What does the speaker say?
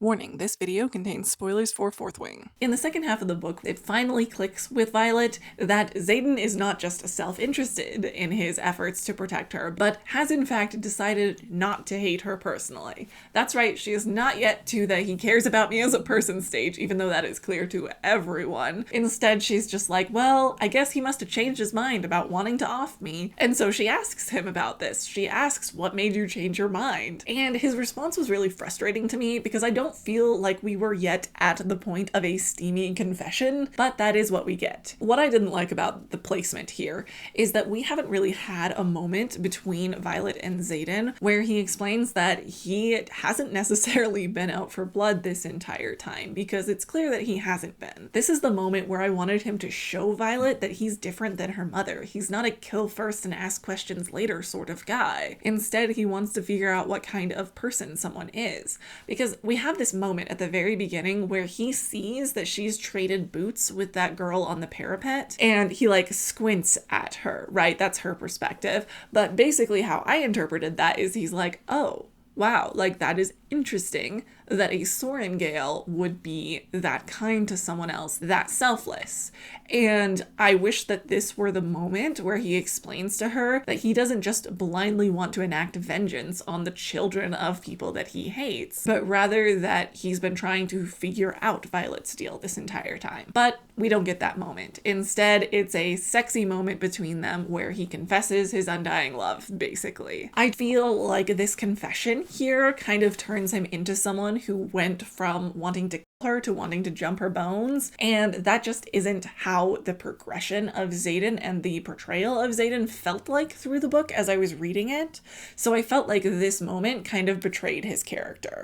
Warning, this video contains spoilers for Fourth Wing. In the second half of the book, it finally clicks with Violet that Xaden is not just self-interested in his efforts to protect her, but has in fact decided not to hate her personally. That's right, she is not yet to the he cares about me as a person stage, even though that is clear to everyone. Instead, she's just like, well, I guess he must have changed his mind about wanting to off me. And so she asks him about this. She asks, what made you change your mind? And his response was really frustrating to me because I don't feel like we were yet at the point of a steamy confession, but that is what we get. What I didn't like about the placement here is that we haven't really had a moment between Violet and Xaden where he explains that he hasn't necessarily been out for blood this entire time, because it's clear that he hasn't been. This is the moment where I wanted him to show Violet that he's different than her mother. He's not a kill first and ask questions later sort of guy. Instead, he wants to figure out what kind of person someone is, because we have this moment at the very beginning where he sees that she's traded boots with that girl on the parapet, and he like squints at her, right? That's her perspective. But basically how I interpreted that is he's like, oh, wow, like that is interesting that a Sorengale would be that kind to someone else, that selfless. And I wish that this were the moment where he explains to her that he doesn't just blindly want to enact vengeance on the children of people that he hates, but rather that he's been trying to figure out Violet's deal this entire time. But we don't get that moment. Instead, it's a sexy moment between them where he confesses his undying love, basically. I feel like this confession here kind of turns him into someone who went from wanting to kill her to wanting to jump her bones, and that just isn't how the progression of Xaden and the portrayal of Xaden felt like through the book as I was reading it. So I felt like this moment kind of betrayed his character.